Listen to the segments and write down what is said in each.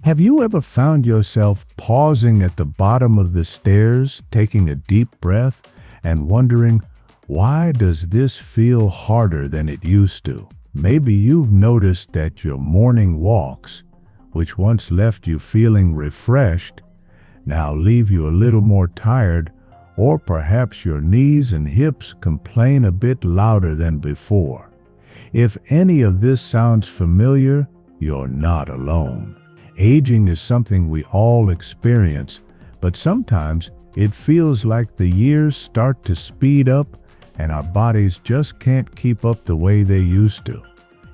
Have you ever found yourself pausing at the bottom of the stairs, taking a deep breath, and wondering, why does this feel harder than it used to? Maybe you've noticed that your morning walks, which once left you feeling refreshed, now leave you a little more tired, or perhaps your knees and hips complain a bit louder than before. If any of this sounds familiar, you're not alone. Aging is something we all experience, but sometimes it feels like the years start to speed up and our bodies just can't keep up the way they used to.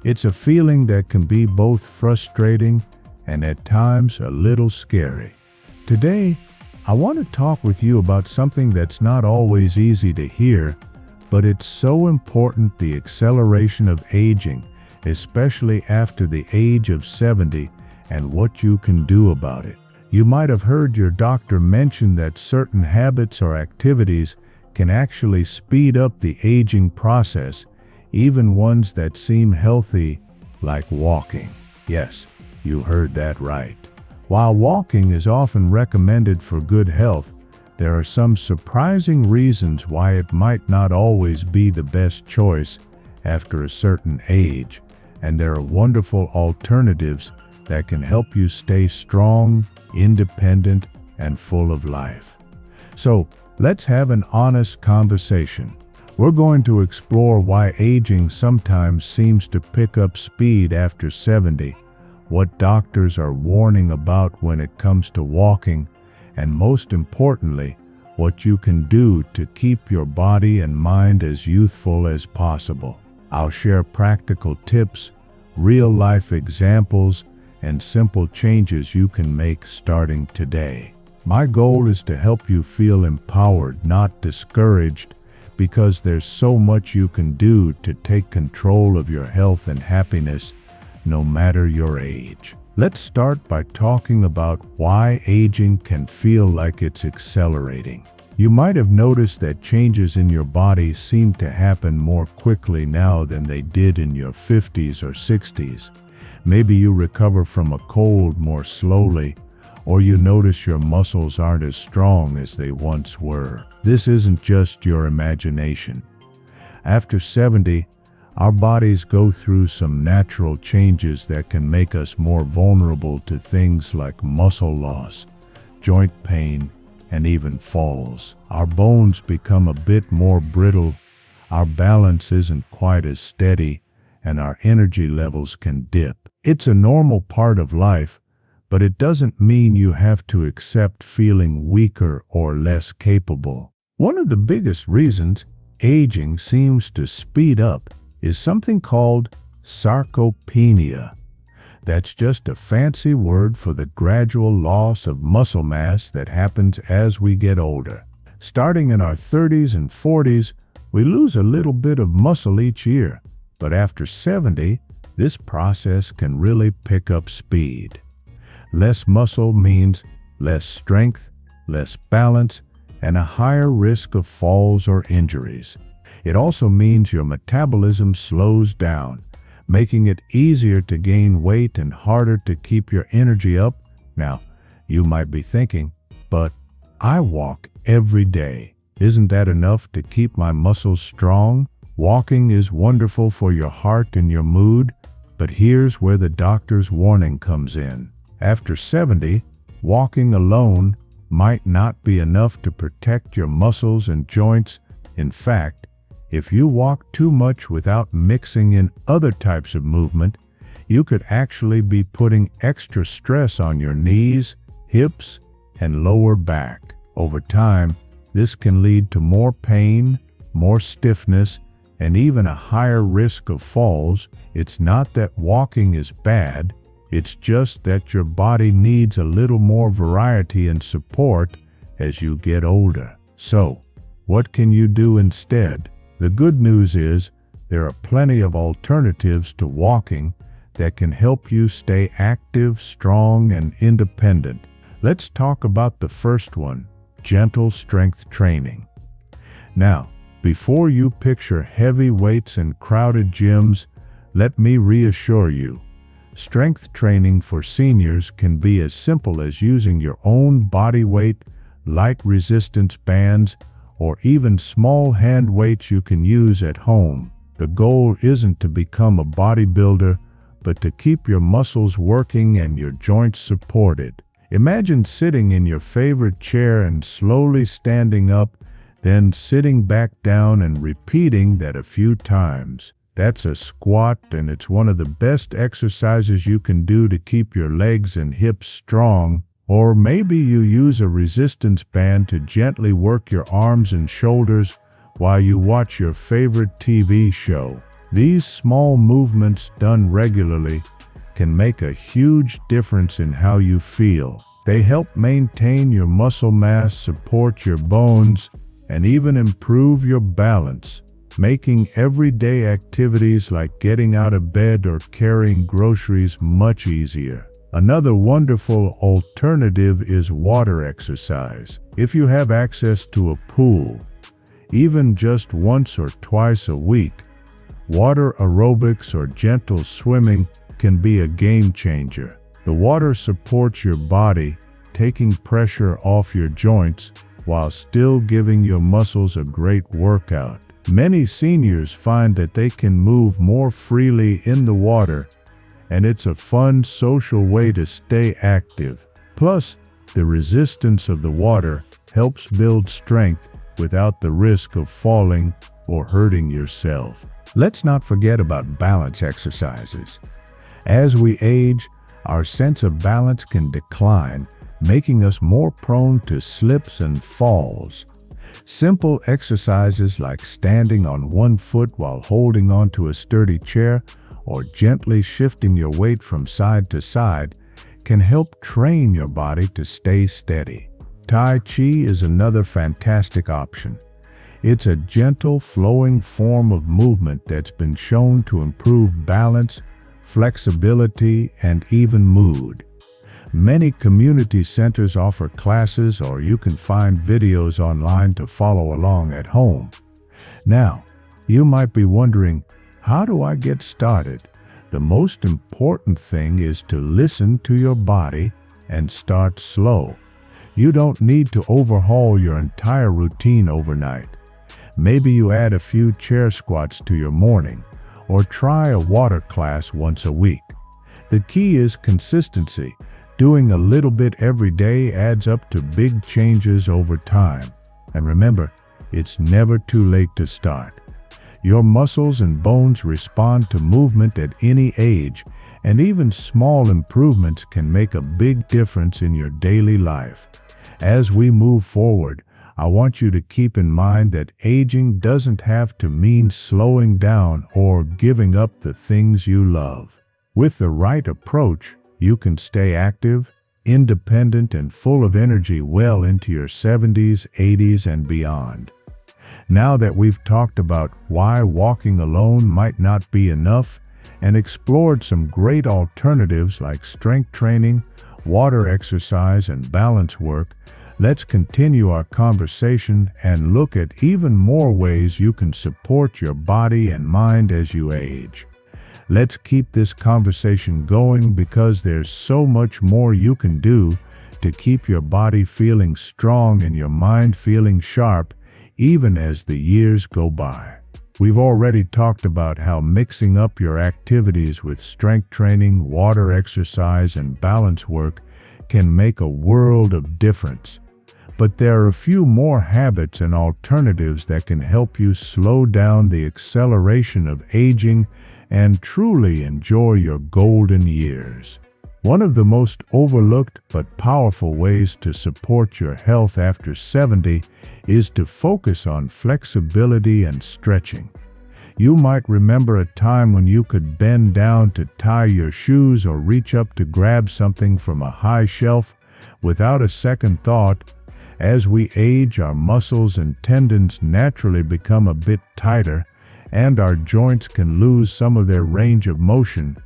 It's a feeling that can be both frustrating and at times a little scary. Today, I want to talk with you about something that's not always easy to hear, but it's so important: the acceleration of aging, especially after the age of 70, and what you can do about it. You might have heard your doctor mention that certain habits or activities can actually speed up the aging process, even ones that seem healthy, like walking. Yes, you heard that right. While walking is often recommended for good health, there are some surprising reasons why it might not always be the best choice after a certain age, and there are wonderful alternatives that can help you stay strong, independent, and full of life. So, let's have an honest conversation. We're going to explore why aging sometimes seems to pick up speed after 70, what doctors are warning about when it comes to walking, and most importantly, what you can do to keep your body and mind as youthful as possible. I'll share practical tips, real-life examples, and simple changes you can make starting today. My goal is to help you feel empowered, not discouraged, because there's so much you can do to take control of your health and happiness, no matter your age. Let's start by talking about why aging can feel like it's accelerating. You might have noticed that changes in your body seem to happen more quickly now than they did in your 50s or 60s. Maybe you recover from a cold more slowly, or you notice your muscles aren't as strong as they once were. This isn't just your imagination. After 70, our bodies go through some natural changes that can make us more vulnerable to things like muscle loss, joint pain, and even falls. Our bones become a bit more brittle, our balance isn't quite as steady, and our energy levels can dip. It's a normal part of life, but it doesn't mean you have to accept feeling weaker or less capable. One of the biggest reasons aging seems to speed up is something called sarcopenia. That's just a fancy word for the gradual loss of muscle mass that happens as we get older. Starting in our 30s and 40s, we lose a little bit of muscle each year, but after 70, this process can really pick up speed. Less muscle means less strength, less balance, and a higher risk of falls or injuries. It also means your metabolism slows down, making it easier to gain weight and harder to keep your energy up. Now, you might be thinking, but I walk every day. Isn't that enough to keep my muscles strong? Walking is wonderful for your heart and your mood, but here's where the doctor's warning comes in. After 70, walking alone might not be enough to protect your muscles and joints. In fact, if you walk too much without mixing in other types of movement, you could actually be putting extra stress on your knees, hips, and lower back. Over time, this can lead to more pain, more stiffness, and even a higher risk of falls. It's not that walking is bad, it's just that your body needs a little more variety and support as you get older. So, what can you do instead? The good news is there are plenty of alternatives to walking that can help you stay active, strong, and independent. Let's talk about the first one, gentle strength training. Now, before you picture heavy weights and crowded gyms, let me reassure you, Strength training for seniors can be as simple as using your own body weight, light resistance bands, or even small hand weights you can use at home. The goal isn't to become a bodybuilder, but to keep your muscles working and your joints supported. Imagine sitting in your favorite chair and slowly standing up, then sitting back down and repeating that a few times. That's a squat, and it's one of the best exercises you can do to keep your legs and hips strong. Or maybe you use a resistance band to gently work your arms and shoulders while you watch your favorite TV show. These small movements done regularly can make a huge difference in how you feel. They help maintain your muscle mass, support your bones, and even improve your balance, making everyday activities like getting out of bed or carrying groceries much easier. Another wonderful alternative is water exercise. If you have access to a pool, even just once or twice a week, water aerobics or gentle swimming can be a game changer. The water supports your body, taking pressure off your joints while still giving your muscles a great workout. Many seniors find that they can move more freely in the water, and it's a fun social way to stay active. Plus, the resistance of the water helps build strength without the risk of falling or hurting yourself. Let's not forget about balance exercises. As we age, our sense of balance can decline, making us more prone to slips and falls. Simple exercises like standing on one foot while holding onto a sturdy chair or gently shifting your weight from side to side can help train your body to stay steady. Tai Chi is another fantastic option. It's a gentle, flowing form of movement that's been shown to improve balance, flexibility, and even mood. Many community centers offer classes, or you can find videos online to follow along at home. Now, you might be wondering, how do I get started? The most important thing is to listen to your body and start slow. You don't need to overhaul your entire routine overnight. Maybe you add a few chair squats to your morning, or try a water class once a week. The key is consistency. Doing a little bit every day adds up to big changes over time. And remember, it's never too late to start. Your muscles and bones respond to movement at any age, and even small improvements can make a big difference in your daily life. As we move forward, I want you to keep in mind that aging doesn't have to mean slowing down or giving up the things you love. With the right approach, you can stay active, independent, and full of energy well into your 70s, 80s, and beyond. Now that we've talked about why walking alone might not be enough and explored some great alternatives like strength training, water exercise, and balance work, let's continue our conversation and look at even more ways you can support your body and mind as you age. Let's keep this conversation going, because there's so much more you can do to keep your body feeling strong and your mind feeling sharp, even as the years go by. We've already talked about how mixing up your activities with strength training, water exercise, and balance work can make a world of difference. But there are a few more habits and alternatives that can help you slow down the acceleration of aging and truly enjoy your golden years. One of the most overlooked but powerful ways to support your health after 70 is to focus on flexibility and stretching. You might remember a time when you could bend down to tie your shoes or reach up to grab something from a high shelf without a second thought. As we age, our muscles and tendons naturally become a bit tighter, and our joints can lose some of their range of motion.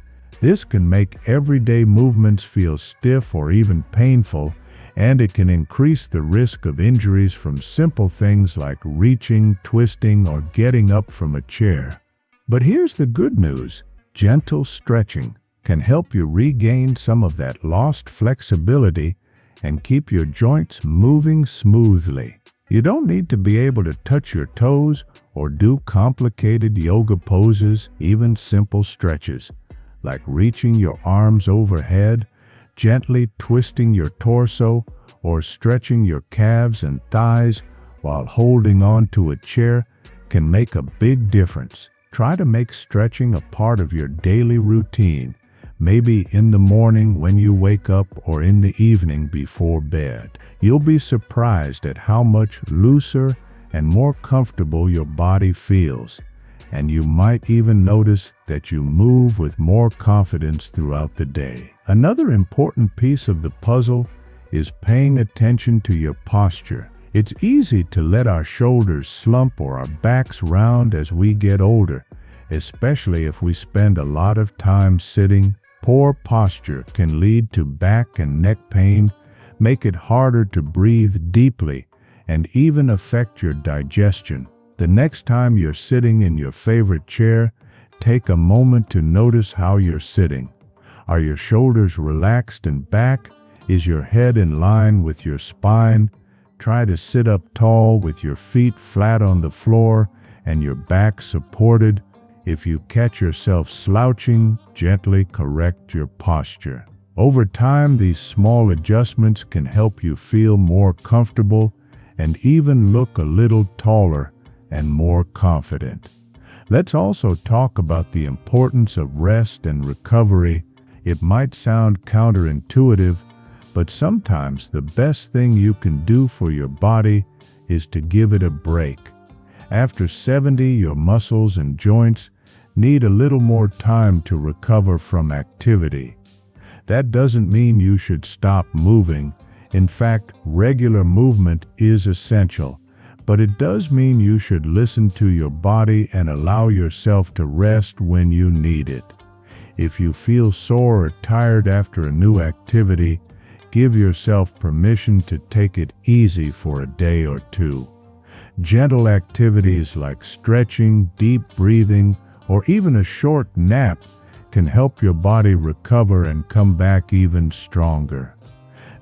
This can make everyday movements feel stiff or even painful, and it can increase the risk of injuries from simple things like reaching, twisting, or getting up from a chair. But here's the good news. Gentle stretching, can help you regain some of that lost flexibility and keep your joints moving smoothly. You don't need to be able to touch your toes or do complicated yoga poses. Even simple stretches, like reaching your arms overhead, gently twisting your torso, or stretching your calves and thighs while holding on to a chair, can make a big difference. Try to make stretching a part of your daily routine, maybe in the morning when you wake up or in the evening before bed. You'll be surprised at how much looser and more comfortable your body feels, and you might even notice that you move with more confidence throughout the day. Another important piece of the puzzle is paying attention to your posture. It's easy to let our shoulders slump or our backs round as we get older, especially if we spend a lot of time sitting. Poor posture can lead to back and neck pain, make it harder to breathe deeply, and even affect your digestion. The next time you're sitting in your favorite chair, take a moment to notice how you're sitting. Are your shoulders relaxed and back? Is your head in line with your spine? Try to sit up tall with your feet flat on the floor and your back supported. If you catch yourself slouching, gently correct your posture. Over time, these small adjustments can help you feel more comfortable and even look a little taller and more confident. Let's also talk about the importance of rest and recovery. It might sound counterintuitive, but sometimes the best thing you can do for your body is to give it a break. After 70, your muscles and joints need a little more time to recover from activity. That doesn't mean you should stop moving. In fact, regular movement is essential, but it does mean you should listen to your body and allow yourself to rest when you need it. If you feel sore or tired after a new activity, give yourself permission to take it easy for a day or two. Gentle activities like stretching, deep breathing, or even a short nap can help your body recover and come back even stronger.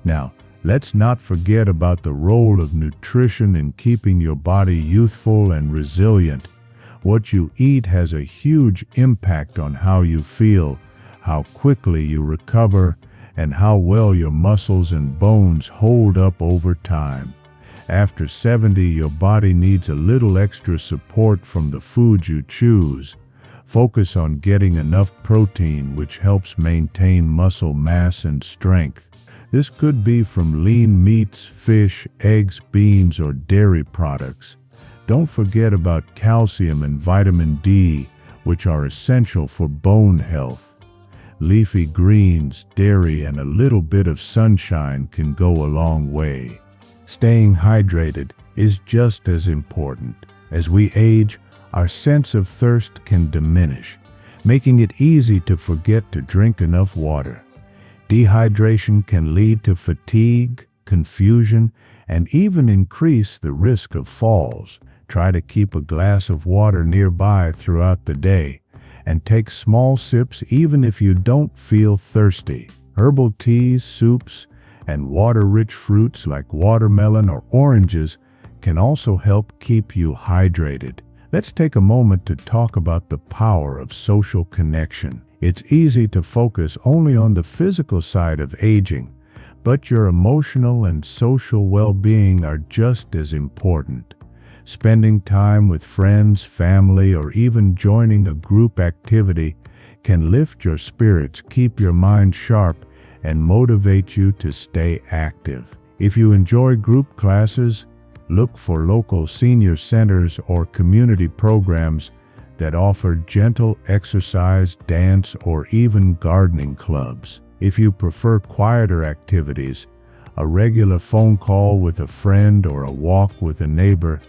Now, let's not forget about the role of nutrition in keeping your body youthful and resilient. What you eat has a huge impact on how you feel, how quickly you recover, and how well your muscles and bones hold up over time. After 70, your body needs a little extra support from the food you choose. Focus on getting enough protein, which helps maintain muscle mass and strength. This could be from lean meats, fish, eggs, beans, or dairy products. Don't forget about calcium and vitamin D, which are essential for bone health. Leafy greens, dairy, and a little bit of sunshine can go a long way. Staying hydrated is just as important. As we age, our sense of thirst can diminish, making it easy to forget to drink enough water. Dehydration can lead to fatigue, confusion, and even increase the risk of falls. Try to keep a glass of water nearby throughout the day, and take small sips even if you don't feel thirsty. Herbal teas, soups, and water-rich fruits like watermelon or oranges can also help keep you hydrated. Let's take a moment to talk about the power of social connection. It's easy to focus only on the physical side of aging, but your emotional and social well-being are just as important. Spending time with friends, family, or even joining a group activity can lift your spirits, keep your mind sharp, and motivate you to stay active. If you enjoy group classes, look for local senior centers or community programs that offer gentle exercise, dance, or even gardening clubs. If you prefer quieter activities, a regular phone call with a friend or a walk with a neighbor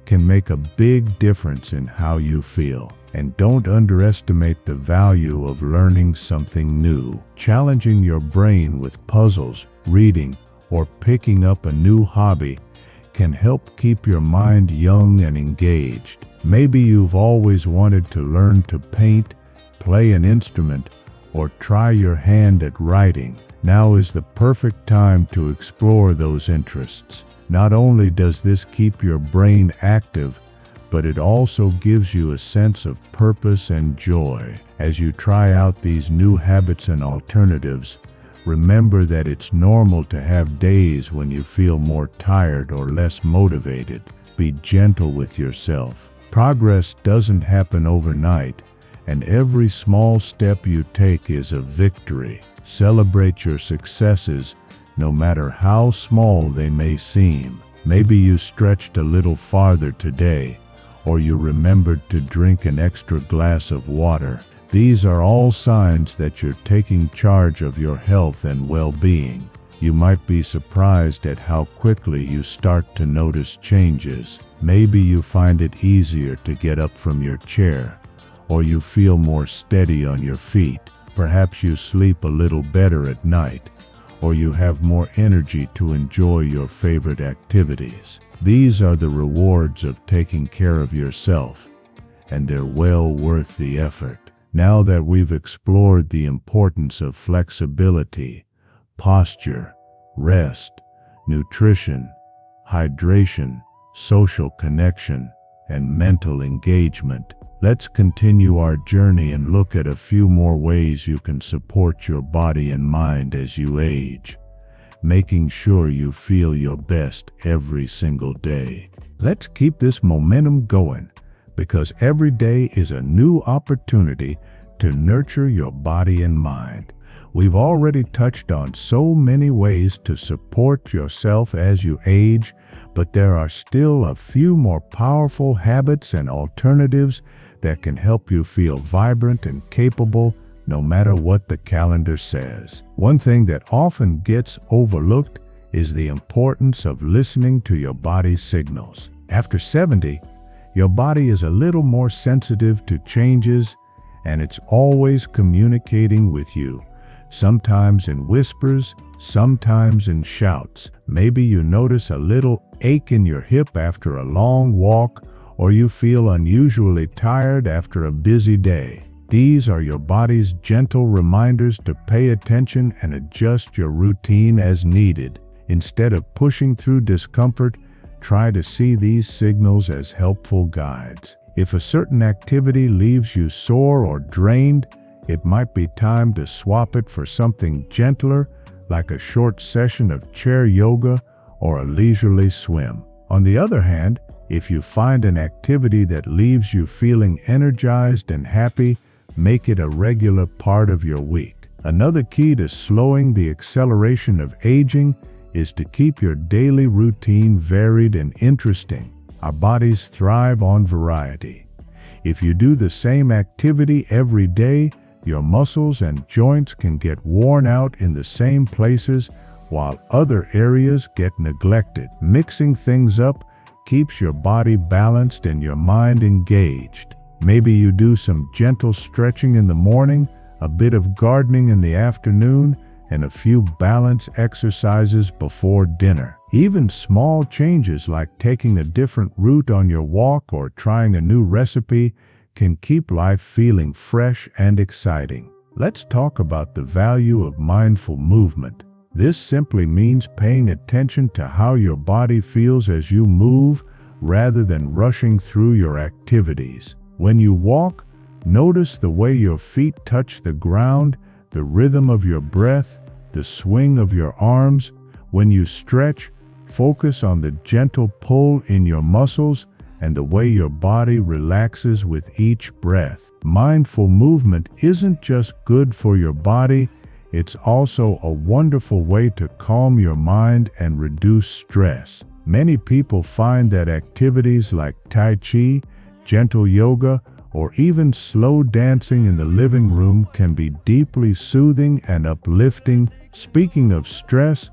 can make a big difference in how you feel. And don't underestimate the value of learning something new. Challenging your brain with puzzles, reading, or picking up a new hobby can help keep your mind young and engaged. Maybe you've always wanted to learn to paint, play an instrument, or try your hand at writing. Now is the perfect time to explore those interests. Not only does this keep your brain active, but it also gives you a sense of purpose and joy. As you try out these new habits and alternatives, remember that it's normal to have days when you feel more tired or less motivated. Be gentle with yourself. Progress doesn't happen overnight, and every small step you take is a victory. Celebrate your successes, no matter how small they may seem. Maybe you stretched a little farther today, or you remembered to drink an extra glass of water. These are all signs that you're taking charge of your health and well-being. You might be surprised at how quickly you start to notice changes. Maybe you find it easier to get up from your chair, or you feel more steady on your feet. Perhaps you sleep a little better at night, or you have more energy to enjoy your favorite activities. These are the rewards of taking care of yourself, and they're well worth the effort. Now that we've explored the importance of flexibility, posture, rest, nutrition, hydration, social connection, and mental engagement, let's continue our journey and look at a few more ways you can support your body and mind as you age, making sure you feel your best every single day. Let's keep this momentum going, because every day is a new opportunity to nurture your body and mind. We've already touched on so many ways to support yourself as you age, but there are still a few more powerful habits and alternatives that can help you feel vibrant and capable no matter what the calendar says. One thing that often gets overlooked is the importance of listening to your body's signals. After 70, your body is a little more sensitive to changes, and it's always communicating with you, sometimes in whispers, sometimes in shouts. Maybe you notice a little ache in your hip after a long walk, or you feel unusually tired after a busy day. These are your body's gentle reminders to pay attention and adjust your routine as needed. Instead of pushing through discomfort, try to see these signals as helpful guides. If a certain activity leaves you sore or drained, it might be time to swap it for something gentler, like a short session of chair yoga or a leisurely swim. On the other hand, if you find an activity that leaves you feeling energized and happy, make it a regular part of your week. Another key to slowing the acceleration of aging is to keep your daily routine varied and interesting. Our bodies thrive on variety. If you do the same activity every day, your muscles and joints can get worn out in the same places while other areas get neglected. Mixing things up keeps your body balanced and your mind engaged. Maybe you do some gentle stretching in the morning, a bit of gardening in the afternoon, and a few balance exercises before dinner. Even small changes like taking a different route on your walk or trying a new recipe can keep life feeling fresh and exciting. Let's talk about the value of mindful movement. This simply means paying attention to how your body feels as you move rather than rushing through your activities. When you walk, notice the way your feet touch the ground, the rhythm of your breath, the swing of your arms. When you stretch, focus on the gentle pull in your muscles and the way your body relaxes with each breath. Mindful movement isn't just good for your body, it's also a wonderful way to calm your mind and reduce stress. Many people find that activities like Tai Chi, gentle yoga, or even slow dancing in the living room can be deeply soothing and uplifting. Speaking of stress,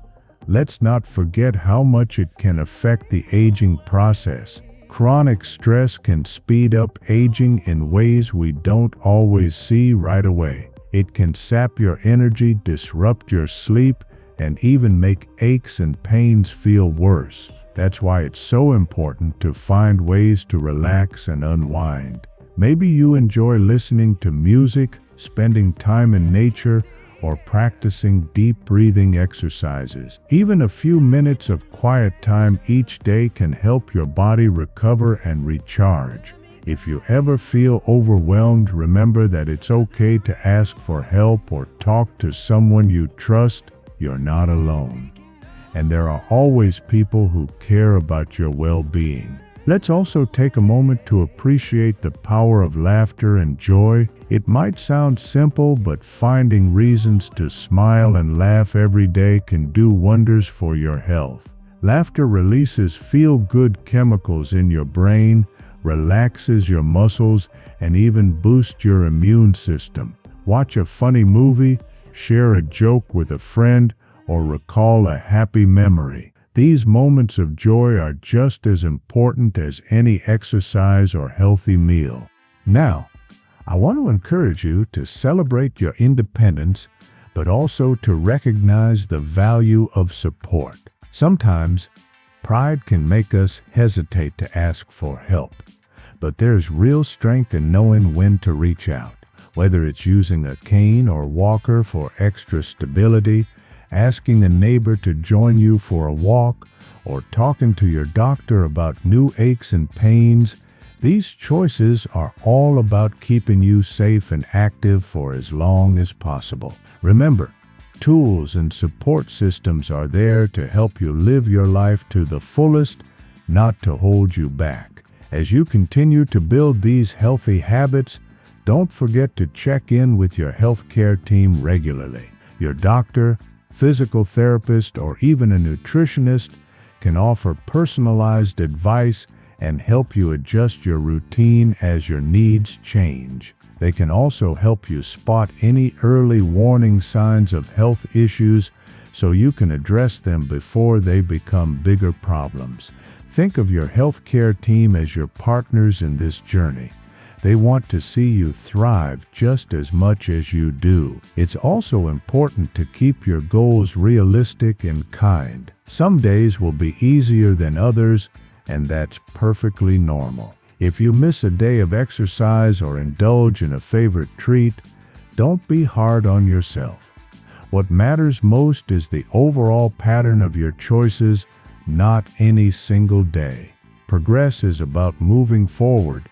let's not forget how much it can affect the aging process. Chronic stress can speed up aging in ways we don't always see right away. It can sap your energy, disrupt your sleep, and even make aches and pains feel worse. That's why it's so important to find ways to relax and unwind. Maybe you enjoy listening to music, spending time in nature, or practicing deep breathing exercises. Even a few minutes of quiet time each day can help your body recover and recharge. If you ever feel overwhelmed, remember that it's okay to ask for help or talk to someone you trust. You're not alone. And there are always people who care about your well-being. Let's also take a moment to appreciate the power of laughter and joy. It might sound simple, but finding reasons to smile and laugh every day can do wonders for your health. Laughter releases feel-good chemicals in your brain, relaxes your muscles, and even boosts your immune system. Watch a funny movie, share a joke with a friend, or recall a happy memory. These moments of joy are just as important as any exercise or healthy meal. Now, I want to encourage you to celebrate your independence, but also to recognize the value of support. Sometimes, pride can make us hesitate to ask for help, but there's real strength in knowing when to reach out. Whether it's using a cane or walker for extra stability, asking a neighbor to join you for a walk, or talking to your doctor about new aches and pains, these choices are all about keeping you safe and active for as long as possible. Remember, tools and support systems are there to help you live your life to the fullest, not to hold you back. As you continue to build these healthy habits, don't forget to check in with your healthcare team regularly. Your doctor, physical therapist, or even a nutritionist can offer personalized advice and help you adjust your routine as your needs change. They can also help you spot any early warning signs of health issues so you can address them before they become bigger problems. Think of your healthcare team as your partners in this journey. They want to see you thrive just as much as you do. It's also important to keep your goals realistic and kind. Some days will be easier than others, and that's perfectly normal. If you miss a day of exercise or indulge in a favorite treat, don't be hard on yourself. What matters most is the overall pattern of your choices, not any single day. Progress is about moving forward,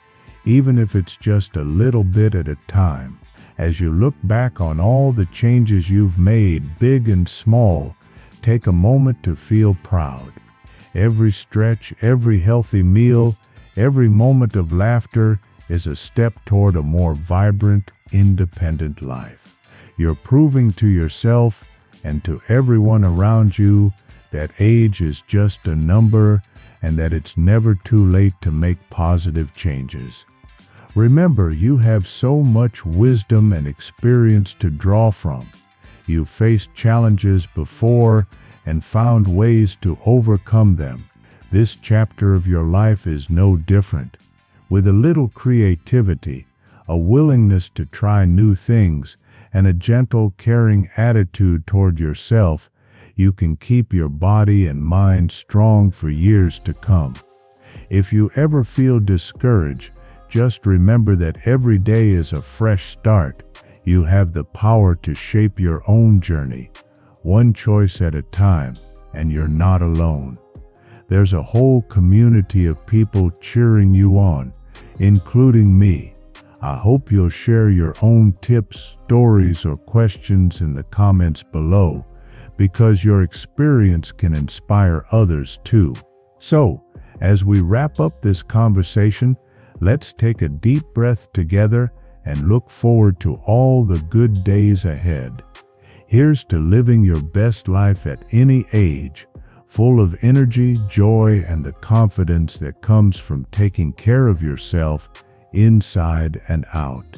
even if it's just a little bit at a time. As you look back on all the changes you've made, big and small, take a moment to feel proud. Every stretch, every healthy meal, every moment of laughter is a step toward a more vibrant, independent life. You're proving to yourself and to everyone around you that age is just a number and that it's never too late to make positive changes. Remember, you have so much wisdom and experience to draw from. You've faced challenges before and found ways to overcome them. This chapter of your life is no different. With a little creativity, a willingness to try new things, and a gentle, caring attitude toward yourself, you can keep your body and mind strong for years to come. If you ever feel discouraged, just remember that every day is a fresh start. You have the power to shape your own journey, one choice at a time, and you're not alone. There's a whole community of people cheering you on, including me. I hope you'll share your own tips, stories, or questions in the comments below, because your experience can inspire others too. So, as we wrap up this conversation, let's take a deep breath together and look forward to all the good days ahead. Here's to living your best life at any age, full of energy, joy, and the confidence that comes from taking care of yourself inside and out.